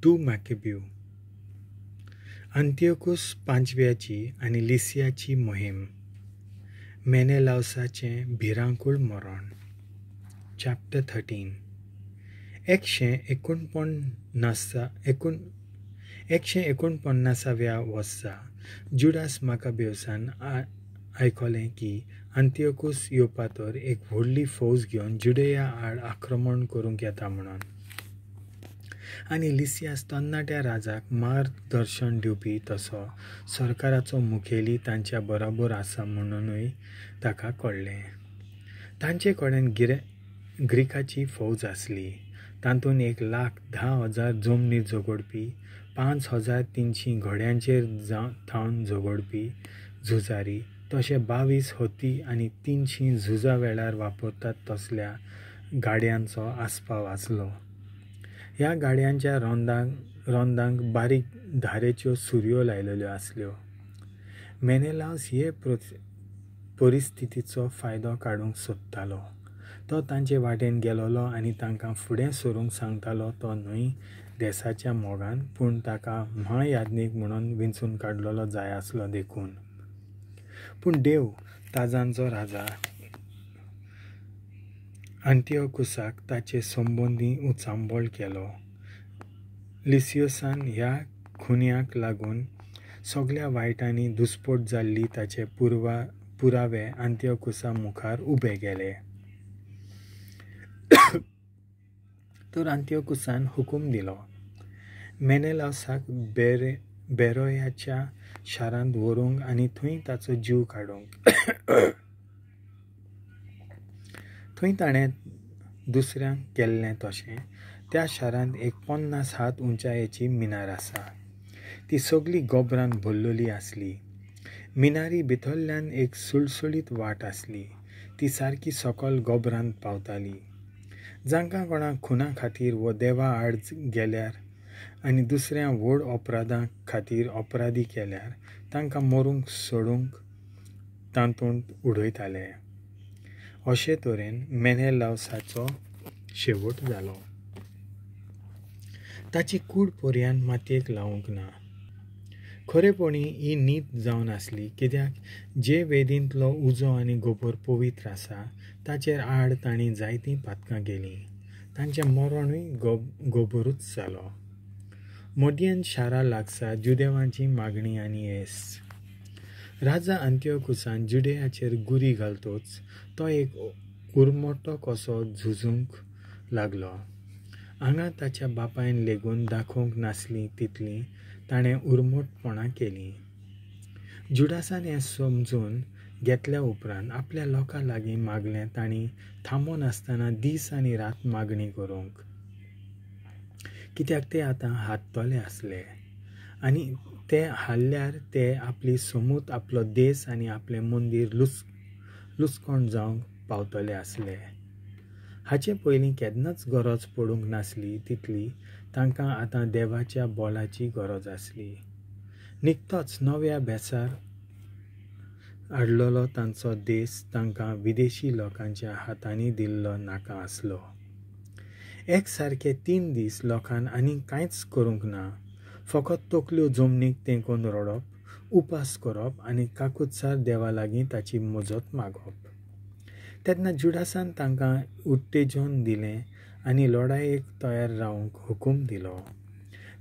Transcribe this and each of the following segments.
दू मॅकेब्यू. अंतियोकूस पांचव्याची आणि लिसियाची मोहीम. मेनेलाउसाचें भिरांकूळ मरण. चॅप्टर 13. 149व्या वर्सा जुडास माकाबेवसान आयकलें की अंतियोकूस येवपातर एक व्हडली फौज घेवन जुडेया आड आक्रमण करूंक येता म्हणून. आनी लिसियास तरणाट्या राजाक मार्गदर्शन दिवपी तसो सरकाराचो मुखेली तांच्या बरोबर आसा म्हणूनय ताका कळ्ळें. तांचे कडेन ग्रीकाची फौज आसली. तातूंत 1,10,000 जमनी झगडपी, 5,300 घोड्यांचेर थावन झगडपी झुजारी, तशे 22 हत्ती आनी 300 झुजा वेळार वापरतात तसल्या गाडयांचो आस्पाव आसलो. ह्या गाडयांच्या रोंदांक बारीक धारेच्यो सुरयो लायलेल्यो आसल्यो. मेनेलाउस हे परिस्थितीचो फायदो काडूंक सोदतालो. तो तांचे वाटेन गेलोलो आनी तांकां फुडें सरूंक सांगतालो तो न्हय देसाच्या मोगान, पूण ताका महायाज्ञीक म्हणून विंचून काडलेलो जाय आसलो देखून. पूण देव ताजांचो राजा अंतियोकूसाक ताचे संबंदी उचांबळ केलो. लिसियोसान ह्या खुन्याक लागून सगळ्या वायटांनी दुस्पट जाल्ली ताचे पुरावे अंतियोकूसा मुखार उबे केले. तर अंतियोकूसान हुकूम दिलो, मेनेलाउसाक बेरोयाच्या शारांत व्हरूंक आनी थंय ताचो जीव काडूंक. थंय ताणें दुसऱ्यांक केल्लें तशें. त्या शारांत एक 50 हात उंचायेची मिनार आसा. ती सगळी गोबरान भरलेली आसली. मिनारी भितरल्यान एक सुळसुळीत वाट आसली. ती सारकी सकयल गोबरांत पावताली. जांकां कोणाक खुना खातीर वो देवा आड गेल्यार आनी दुसऱ्या व्हड अपराधां खातीर अपराधी केल्यार तांकां मरूंक सोडूंक तातूंत उडयताले. अशे तरेन मेनेलाउसाचो शेवट जालो. ताची कूड पर्यंत मातयेक लावूंक ना. खरेपणी ही नीत जावन आसली, कित्याक जे वेदींतलो उजो आनी गोबर पवित्र आसा ताचेर आड तांणी जायतीं पातकां केलीं. तांचें मरणूय गोबरूच जालो. मदयेन शारा लागसार जुदेवांची मागणी आनी येस. राजा अंतियोकूसान जुडेयाचेर गुरी घालतोच तो एक उरमोटो कसो झुजूंक लागलो. हांगा ताच्या बापायन लेगून दाखोवंक नासली तितली ताणें उर्मटपणां केलीं. जुडासान हें समजून घेतल्या उपरांत आपल्या लोकां लागीं मागलें तांणी थांबो नासतना दीस आनी रात मागणी करूंक. कित्याक ते आतां हारतले आसले आनी ते हारल्यार ते आपली समूत, आपलो देस आनी आपलें मंदीर लुसकोण जावंक पावतले आसले. हाचे पयलीं केन्नाच गरज पडूंक नासली तितली तांकां आतां देवाच्या बोलाची गरज आसली. निकतोच नव्या बेसार हाडलेलो तांचो देस तांकां विदेशी लोकांच्या हातांनी दिल्लो नाका आसलो. एक सारके 3 दीस लोकांन आनी कांयच करूंक ना, फकत तकल्यो जमनीक तेंकून रडप, उपास करप आनी काकूतसार देवा लागीं ताची मजत मागप. तेन्ना जुडासान तांकां उत्तेजन दिलें आनी लढायेक तयार रावंक हुकूम दिलो.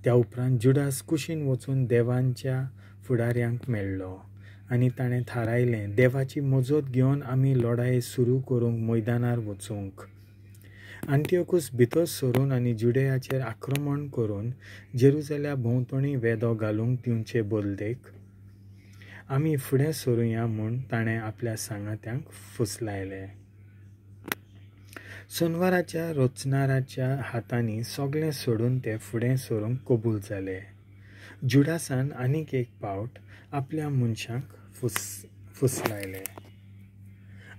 त्या उपरांत जुडास कुशीन वचून देवांच्या फुडाऱ्यांक मेळ्ळो आनी ताणें थारायलें, देवाची मजत घेवन आमी लढाय सुरू करूंक मैदानार वचूंक. अंतियोकूस भितर सरून आनी जुडेयाचेर आक्रमण करून जेरुसल्या भोंवतणी वेदो घालूंक दिवचे बदलेक आमी फुडें सरुया म्हूण ताणें आपल्या सांगात्यांक फुसलायलें. सोनवाराच्या रोचनाराच्या हातांनी सगळें सोडून ते फुडें सरूंक कबूल जाले. जुडासान आनीक एक पावट आपल्या मनशांक फुसलायलें.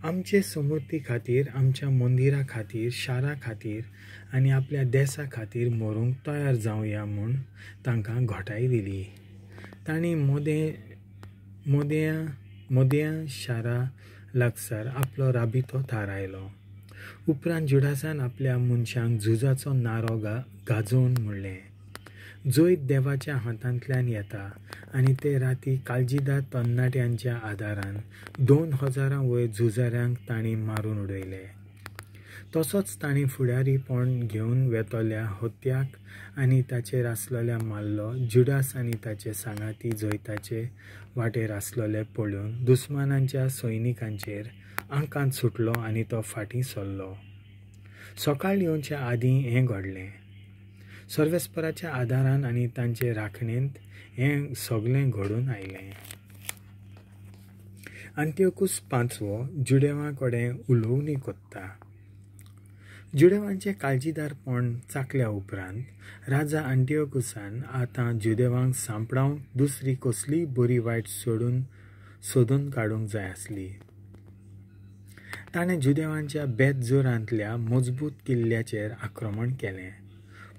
आमचे समृद्धी खातीर, आमच्या मंदिरा खातीर, शारा खातीर आनी आपल्या देसा खातीर मरूंक तयार जावया म्हूण तांकां घोटाय दिली. तांणी मोदया शारा लागसार आपलो राबितो थारायलो. उपरांत जुडासान आपल्या मनशांक झुजाचो नारो गाजोवन म्हणलें, जैत देवाच्या हातांतल्यान येता आनी ते राती काळजीदार तरणाट्यांच्या आदारान 2000 वयर झुजाऱ्यांक तांणी मारून उडयले. तसोच तांणी फुडारीपण घेवन वेतोल्या होत्याक आनी ताचेर आसलोल्या माल्लो जुडास आनी ताचे सांगाती जैताचे वाटेर आसलोले पळोवन दुस्मानांच्या सैनिकांचेर आंकांत सुटलो आनी तो फाटीं सरलो. सकाळ येवच्या आदीं हें घडलें. सर्वेस्पराच्या आदारान आनी तांचे राखणेंत हें सगळें घडून आयलें. अंत्योकूस पांचवो जुडेवां कडेन उलोवणी कोत्ता. जुडेवांचे काळजीदारपण चाखल्या उपरांत राजा अंटियोकुसान आतां जुदेवांक सांपडावंक दुसरी कसलीय बरी वायट सोदून काडूंक जाय आसली. ताणें जुदेवांच्या बेतजोरांतल्या मजबूत किल्ल्याचेर आक्रमण केलें,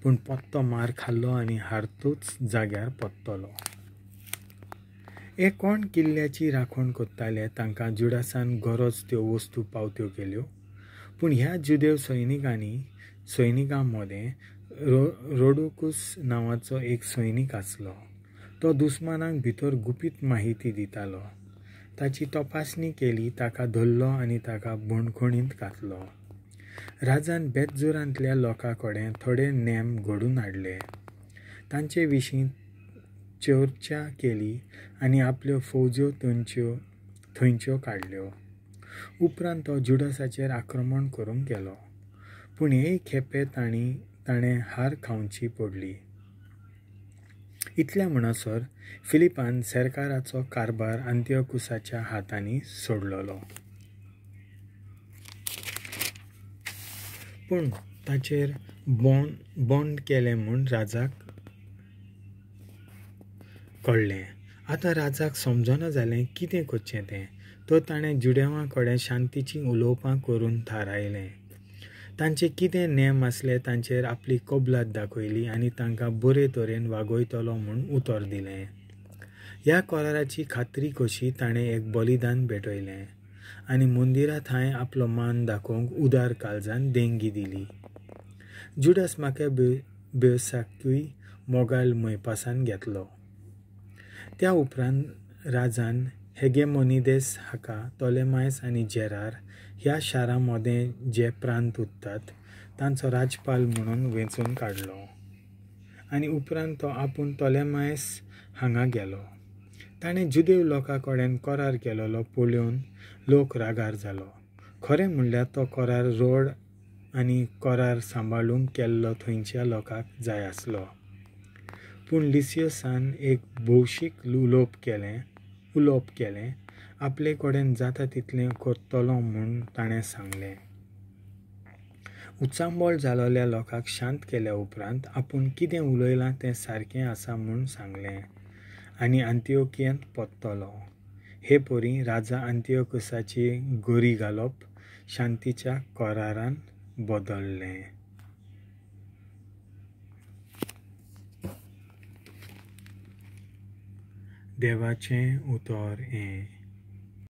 पूण पत्तो मार खाल्लो आनी हारतूच जाग्यार पत्तलो. कोण किल्ल्याची राखण कोत्ताले तांकां जुडासान गरज त्यो वस्तू पावत्यो केल्यो, पूण ह्या जुदेव सैनिकां मदें रोडोकूस नांवाचो एक सैनीक आसलो. तो दुस्मानांक भितर गुपीत माहिती दितालो. ताची तपासणी केली, ताका धरलो आनी ताका बंदखणींत घातलो. राजान बेतजोरांतल्या लोकां कडेन थोडे नेम घडून हाडले. तांचे विशीं चर्चा केली आनी आपल्यो फौज्यो थंयच्यो काडल्यो. उपरांत तो जुडासाचेर आक्रमण करूंक गेलो, पूण हे खेपे ताणें हार खावची पडली. इतल्या म्हणसर फिलिपान सरकाराचो कारभार अंतियोकुसाच्या हातांनी सोडलो. पूण ताचेर बंड केलें म्हूण राजाक कळ्ळें. आतां राजाक समजना जालें कितें करचें तें. तो ताणें जुडेवां कडेन शांतीचीं उलोवपां करून थारायलें. तांचे कितें नेम आसले तांचेर आपली कबलात दाखयली आनी तांकां बरे तरेन वागयतलो म्हूण उतर दिलें. ह्या कराराची खात्री कशी ताणें एक बलिदान भेटयलें आनी मंदिरां थंय आपलो मान दाखोवंक उदार काळजान देणगी दिली. जुडास म्हाका बेवसाकूय मोगाल मैपासान घेतलो. त्या उपरांत राजान हेगेमोनिदेस हाका तोलेमायस आनी जेरार ह्या शारां मदें जे प्रांत उरतात तांचो राजपाल म्हणून वेंचून काडलो आनी उपरांत तो आपूण तोलेमायस हांगा गेलो. ताणें जुदेव लोकां कडेन करार केलोलो पळोवन लोक रागार जालो. खरें म्हणल्यार तो करार रोड आनी करार सांबाळूंक केल्लो थंयच्या लोकांक जाय आसलो. पूण लिसियसान एक भौशीक उलोवप केलें. आपले कडेन जाता तितलें करतलो म्हूण ताणें सांगलें. उचांबळ जालोल्या लोकांक शांत केल्या उपरांत आपूण कितें उलयलां तें सारकें आसा म्हूण सांगलें आनी अंतियोकियांत परतलो. हे परी राजा अंतियोकुसाची गरी घालप शांतीच्या करारान बदल्लें. देवाचें उतर हें